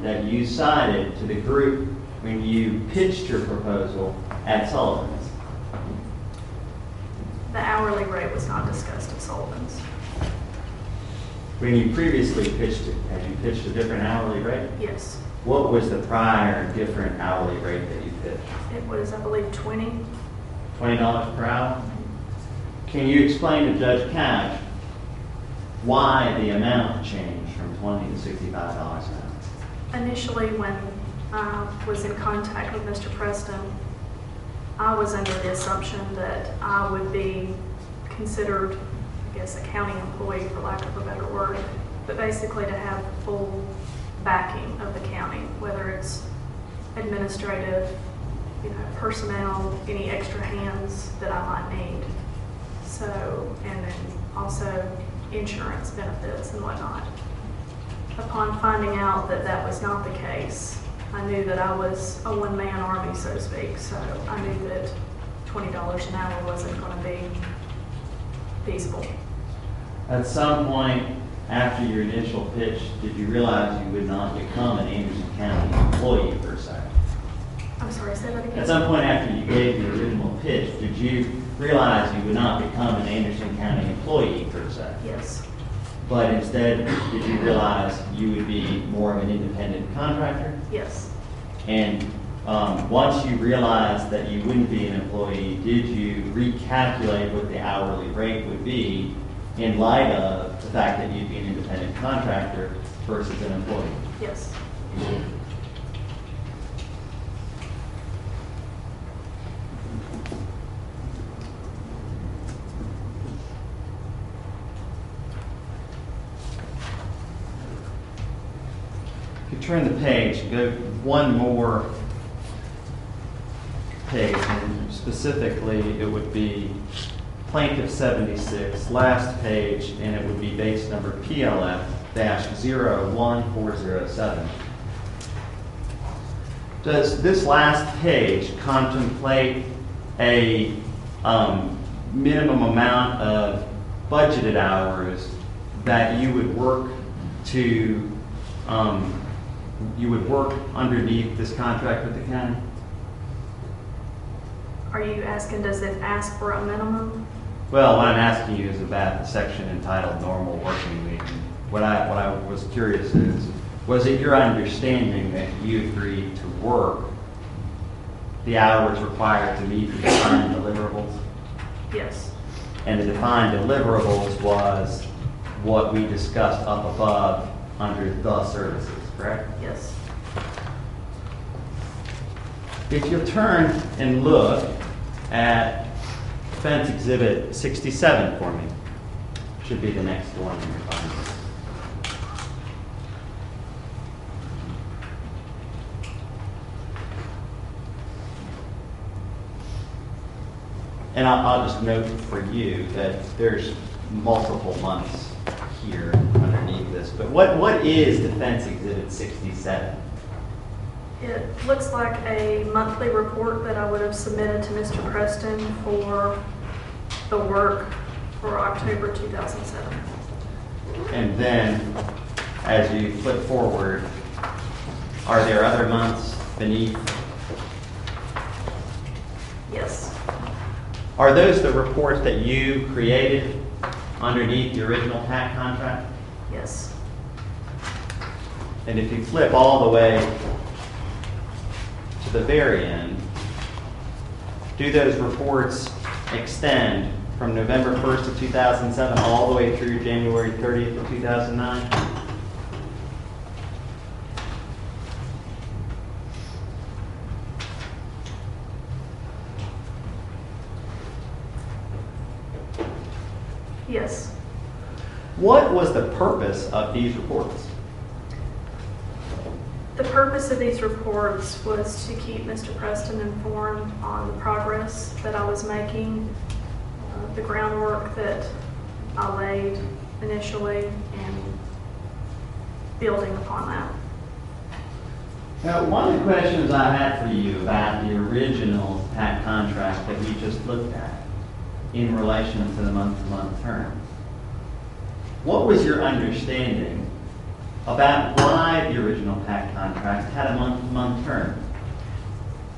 that you cited to the group when you pitched your proposal at Sullivan's? The hourly rate was not discussed at Sullivan's. When you previously pitched it, had you pitched a different hourly rate? Yes. What was the prior different hourly rate that you pitched? It was, I believe, 20. $20 per hour? Can you explain to Judge Cash why the amount changed from $20 to $65 an hour? Initially, when I was in contact with Mr. Preston, I was under the assumption that I would be considered, I guess, a county employee, for lack of a better word, but basically to have full backing of the county, whether it's administrative, personnel, any extra hands that I might need. So, and then also insurance benefits and whatnot. Upon finding out that that was not the case, I knew that I was a one-man army, so to speak, so I knew that $20 an hour wasn't going to be feasible. At some point after your initial pitch, did you realize you would not become an Anderson County employee per se? I'm sorry, say that again? At some point after you gave the original pitch, did you realize you would not become an Anderson County employee per se? Yes. But instead, did you realize you would be more of an independent contractor? Yes. And once you realized that you wouldn't be an employee, did you recalculate what the hourly rate would be in light of the fact that you'd be an independent contractor versus an employee? Yes. If you turn the page, go one more page, and specifically it would be Plaintiff 76, last page, and it would be base number PLF-01407. Does this last page contemplate a minimum amount of budgeted hours that you would work to underneath this contract with the county? Are you asking, does it ask for a minimum? Well, what I'm asking you is about the section entitled Normal Working Week. What I was curious is, was it your understanding that you agreed to work the hours required to meet the defined deliverables? Yes. And the defined deliverables was what we discussed up above under the services, correct? Yes. If you'll turn and look at Defense Exhibit 67 for me, should be the next one in your findings. And I'll just note for you that there's multiple months here underneath this. But what is Defense Exhibit 67? It looks like a monthly report that I would have submitted to Mr. Preston for the work for October 2007. And then, as you flip forward, are there other months beneath? Yes. Are those the reports that you created underneath the original TAC contract? Yes. And if you flip all the way to the very end, do those reports extend from November 1st of 2007 all the way through January 30th of 2009? Yes. What was the purpose of these reports? The purpose of these reports was to keep Mr. Preston informed on the progress that I was making, the groundwork that I laid initially, and building upon that. Now, one of the questions I had for you about the original TAC contract that we just looked at in relation to the month-to-month term, what was your understanding about why the original PAC contract had a month-to-month term.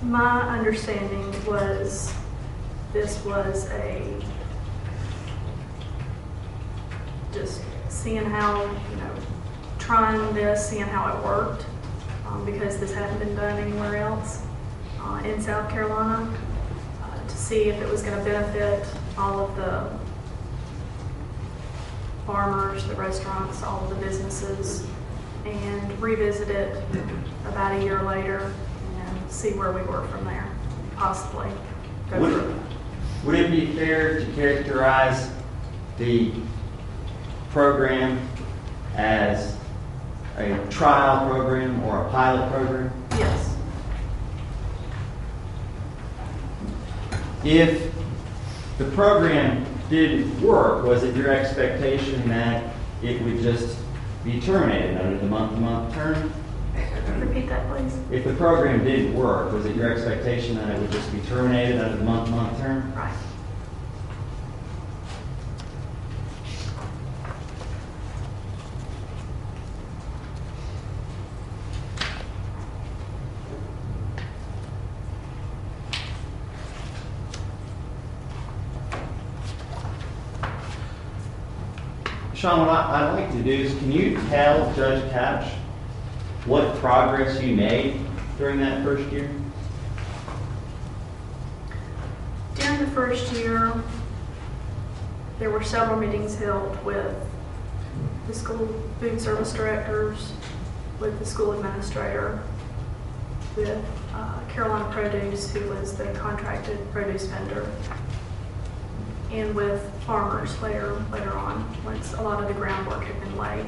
My understanding was this was just seeing how, trying this, seeing how it worked, because this hadn't been done anywhere else in South Carolina, to see if it was going to benefit all of the farmers, the restaurants, all of the businesses, and revisit it about a year later and see where we were from there, possibly go through. Would it be fair to characterize the program as a trial program or a pilot program? Yes. If the program didn't work, was it your expectation that it would just be terminated under the month-to-month term? Repeat that, please. If the program didn't work, was it your expectation that it would just be terminated under the month-to-month term? Right. Shaum, what I'd like to do is, can you tell Judge Couch what progress you made during that first year? During the first year, there were several meetings held with the school food service directors, with the school administrator, with Carolina Produce, who was the contracted produce vendor, and with farmers later on, once a lot of the groundwork had been laid.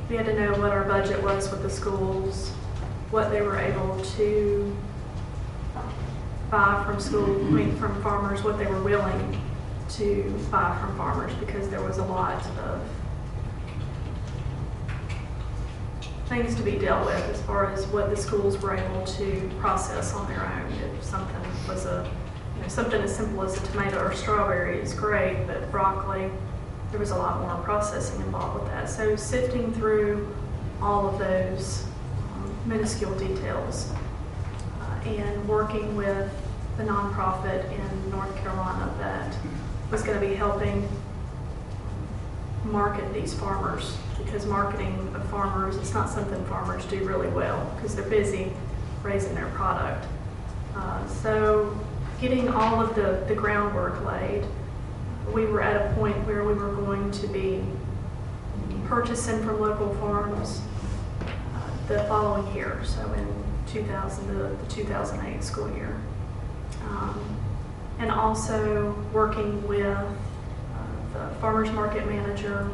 We had to know what our budget was with the schools, what they were able to buy from farmers, what they were willing to buy from farmers, because there was a lot of things to be dealt with as far as what the schools were able to process on their own. If something was something as simple as a tomato or strawberry is great, but broccoli, there was a lot more processing involved with that. So sifting through all of those minuscule details and working with the nonprofit in North Carolina that was going to be helping market these farmers, because marketing of farmers, it's not something farmers do really well because they're busy raising their product. So getting all of the groundwork laid, we were at a point where we were going to be purchasing from local farms the following year, so in the 2008 school year. And also working with the farmers market manager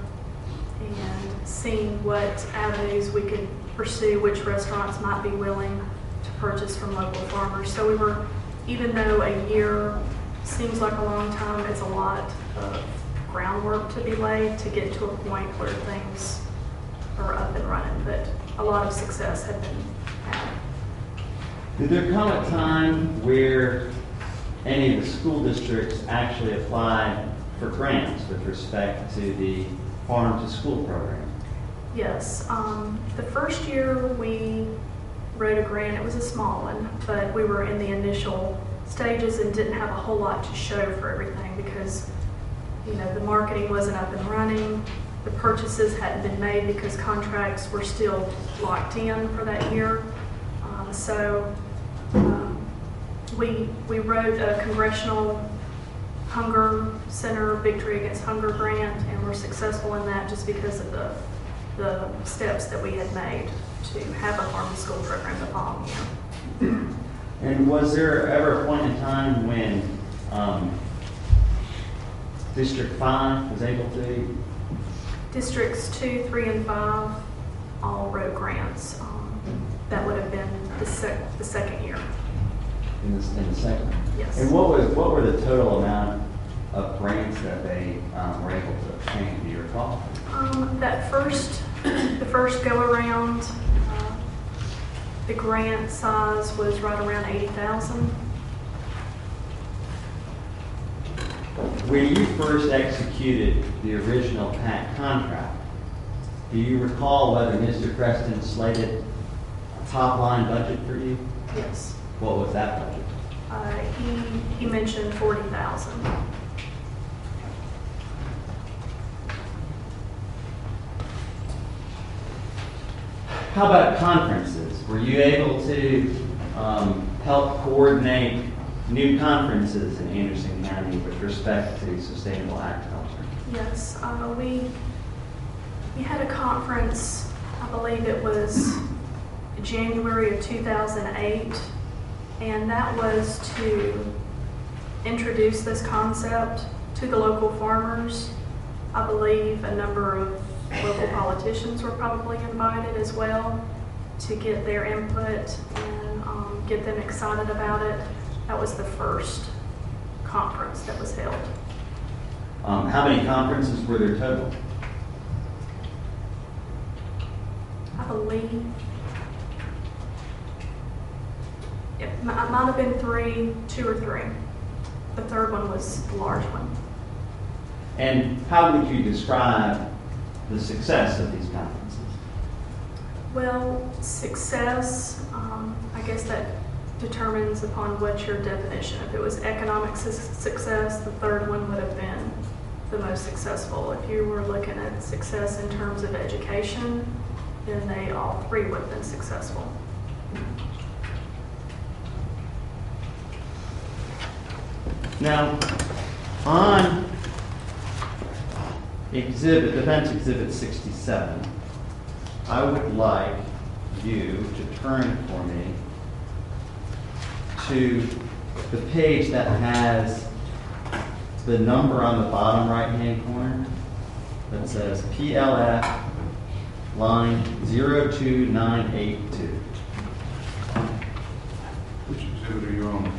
and seeing what avenues we could pursue, which restaurants might be willing to purchase from local farmers. So we were, even though a year seems like a long time, it's a lot of groundwork to be laid to get to a point where things are up and running, but a lot of success had been had. Did there come a time where any of the school districts actually applied for grants with respect to the Farm to School program? Yes. The first year we wrote a grant. It was a small one, but we were in the initial stages and didn't have a whole lot to show for everything because, the marketing wasn't up and running. The purchases hadn't been made because contracts were still locked in for that year. We wrote a Congressional Hunger Center Victory Against Hunger grant, and were successful in that just because of the steps that we had made to have a farm to school program the following year. And was there ever a point in time when District 5 was able to? Districts 2, 3, and 5 all wrote grants. That would have been the second year. In the second? Yes. And what were the total amount of grants that they were able to obtain? Do you recall? The first go around, the grant size was right around $80,000. When you first executed the original PAC contract, Do you recall whether Mr. Preston slated a top-line budget for you? Yes. What was that budget? He mentioned 40,000. How about conferences? Were you able to help coordinate new conferences in Anderson County with respect to sustainable agriculture? Yes, we had a conference, I believe it was January of 2008, and that was to introduce this concept to the local farmers. I believe a number of local politicians were probably invited as well to get their input and get them excited about it. That was the first conference that was held. How many conferences were there total? I believe it might have been two or three. The third one was the large one. And how would you describe the success of these conferences? Well, success, I guess that determines upon what your definition. If it was economic success, the third one would have been the most successful. If you were looking at success in terms of education, then they all three would have been successful. Now, on Defense Exhibit 67, I would like you to turn for me to the page that has the number on the bottom right-hand corner that says PLF line 02982. Which exhibit are you on?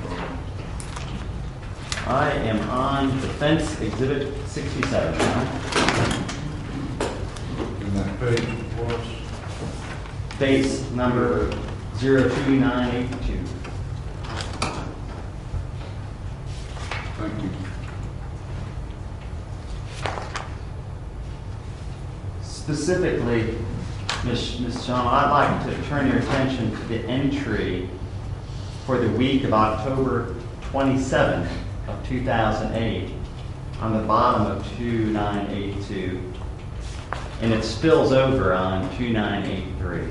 I am on Defense Exhibit 67. In that page was? Base number 02982. Thank you. Specifically, Ms. Shaum, I'd like to turn your attention to the entry for the week of October 27th of 2008 on the bottom of 2982, and it spills over on 2983.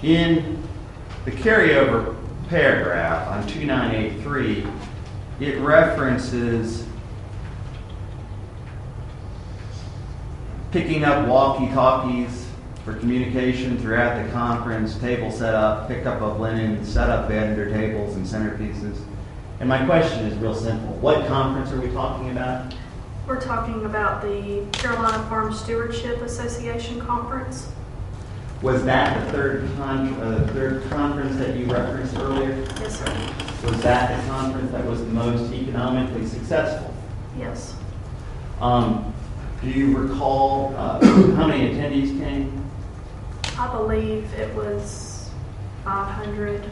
In the carryover paragraph on 2983, it references picking up walkie-talkies for communication throughout the conference, table setup, pickup of linen, setup vendor tables and centerpieces. And my question is real simple. What conference are we talking about? We're talking about the Carolina Farm Stewardship Association Conference. Was that the third conference that you referenced earlier? Yes, sir. Was that the conference that was the most economically successful? Yes. Do you recall how many attendees came? I believe it was 500,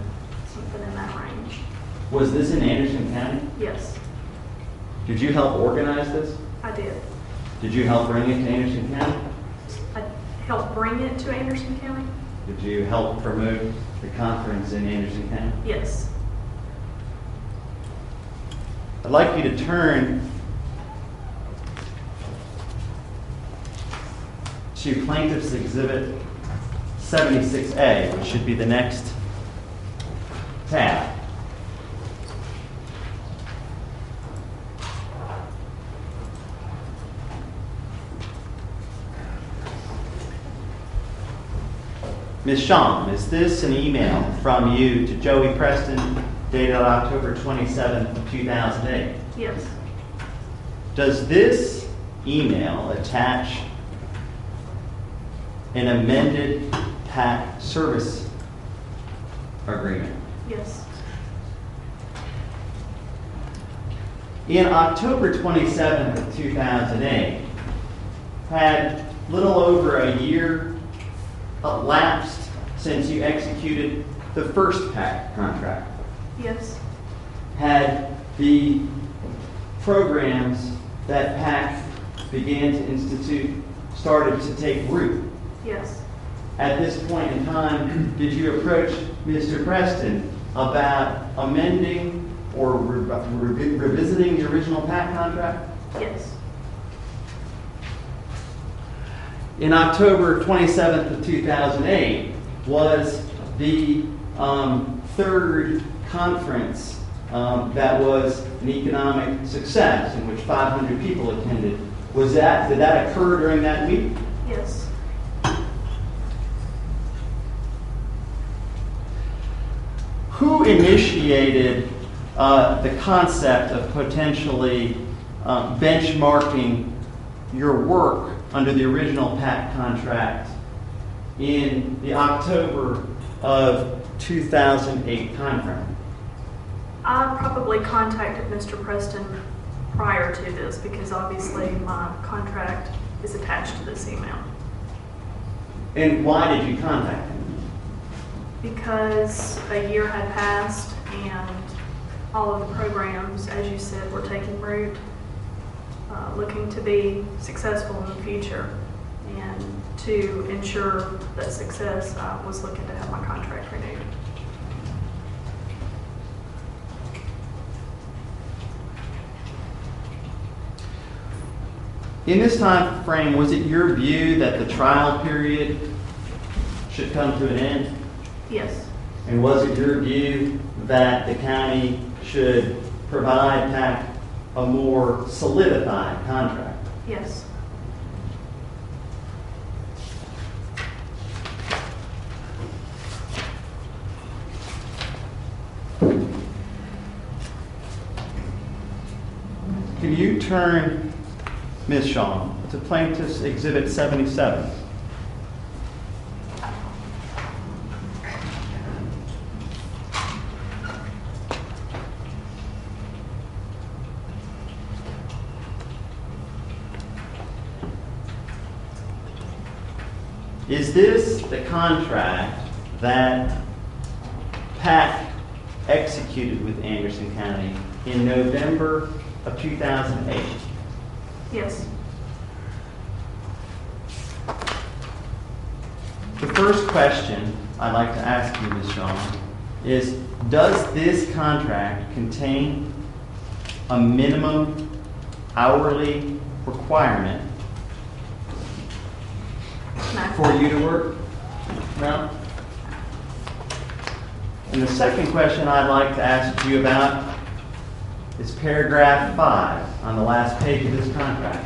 something in that range. Was this in Anderson County? Yes, Did you help organize this? I did. Did you help bring it to Anderson County? I helped bring it to Anderson County. Did you help promote the conference in Anderson County? Yes. I'd like you to turn to Plaintiff's Exhibit 76A, which should be the next tab. Ms. Shaum, is this an email from you to Joey Preston dated October 27th, 2008? Yes. Does this email attach an amended PAC service agreement. Yes. In October 27th of 2008, had little over a year elapsed since you executed the first PAC contract. Yes. Had the programs that PAC began to institute started to take root. Yes. At this point in time, did you approach Mr. Preston about amending or revisiting the original PAC contract? Yes. In October 27th of 2008 was the third conference that was an economic success in which 500 people attended. Did that occur during that week? Yes. Who initiated the concept of potentially benchmarking your work under the original PAC contract in the October of 2008 timeframe? I probably contacted Mr. Preston prior to this because obviously my contract is attached to this email. And why did you contact him? Because a year had passed and all of the programs, as you said, were taking root, looking to be successful in the future. And to ensure that success, I was looking to have my contract renewed. In this time frame, was it your view that the trial period should come to an end? Yes. And was it your view that the county should provide PAC a more solidified contract? Yes. Can you turn, Ms. Shaum, to Plaintiff's Exhibit 77? Is this the contract that PAC executed with Anderson County in November of 2008? Yes. The first question I'd like to ask you, Ms. Shaum, is does this contract contain a minimum hourly requirement for you to work? No? And the second question I'd like to ask you about is paragraph 5 on the last page of this contract,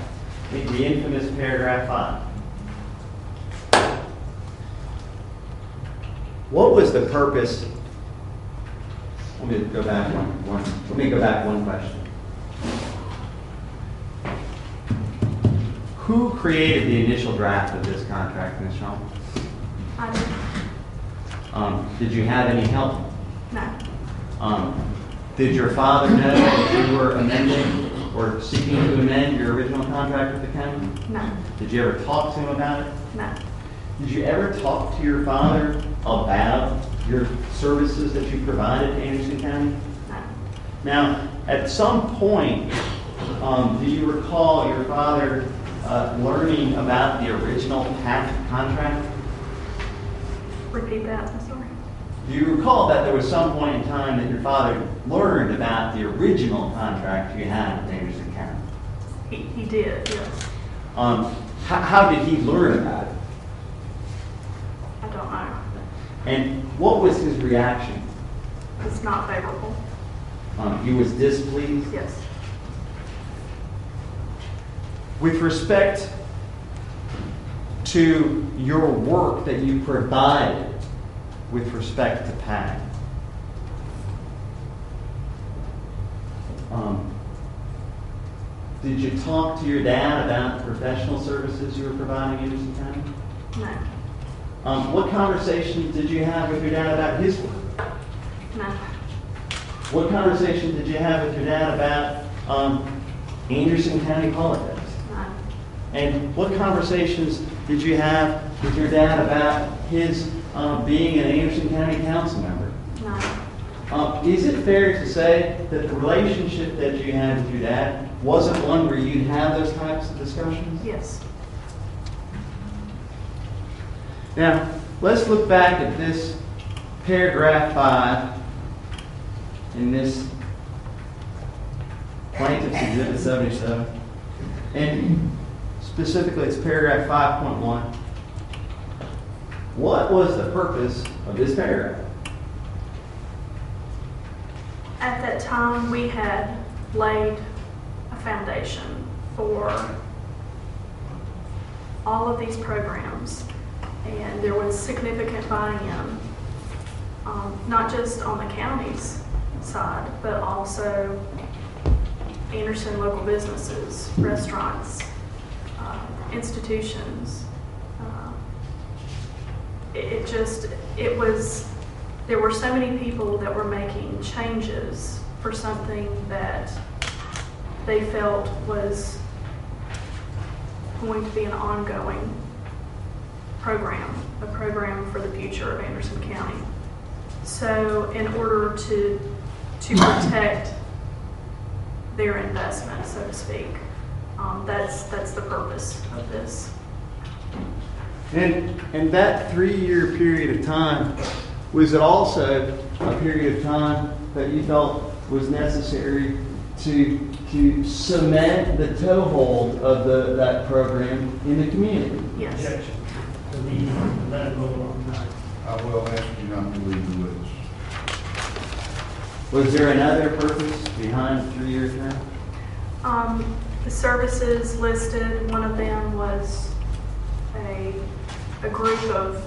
the infamous paragraph 5. What was the purpose? Let me go back one question. Who created the initial draft of this contract, Ms. Shaum? I did. Did you have any help? No. Did your father know that you were amending or seeking to amend your original contract with the county? No. Did you ever talk to him about it? No. Did you ever talk to your father about your services that you provided to Anderson County? No. Now, at some point, do you recall your father learning about the original PAC contract? Repeat that, I'm sorry. Do you recall that there was some point in time that your father learned about the original contract you had with Anderson County? He did, yes. How did he learn about it? I don't know. And what was his reaction? It's not favorable. He was displeased? Yes. With respect to your work that you provided with respect to PAC, did you talk to your dad about the professional services you were providing in Anderson County? No. What conversations did you have with your dad about his work? No, What conversation did you have with your dad about Anderson County politics? no, And what conversations did you have with your dad about his being an Anderson County council member? no, Is it fair to say that the relationship that you had with your dad wasn't one where you'd have those types of discussions? yes. Now, let's look back at this paragraph 5 in this Plaintiff's Exhibit 77. And specifically, it's paragraph 5.1. What was the purpose of this paragraph? At that time, we had laid a foundation for all of these programs, and there was significant buy-in, not just on the county's side, but also Anderson local businesses, restaurants, institutions. There were so many people that were making changes for something that they felt was going to be an ongoing program, a program for the future of Anderson County. So in order to protect their investment, so to speak, that's the purpose of this. And that 3-year period of time, was it also a period of time that you felt was necessary to cement the toehold of that program in the community? Yes. Objection. Let it go on. I will ask you not to leave the witness. Was there another purpose behind the 3-year term? The services listed, one of them was a group of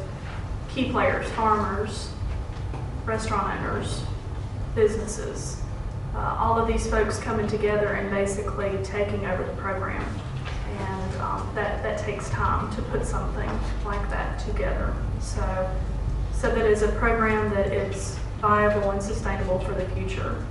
key players, farmers, restaurant owners, businesses. All of these folks coming together and basically taking over the program. And that takes time to put something like that together. So that is a program that is viable and sustainable for the future.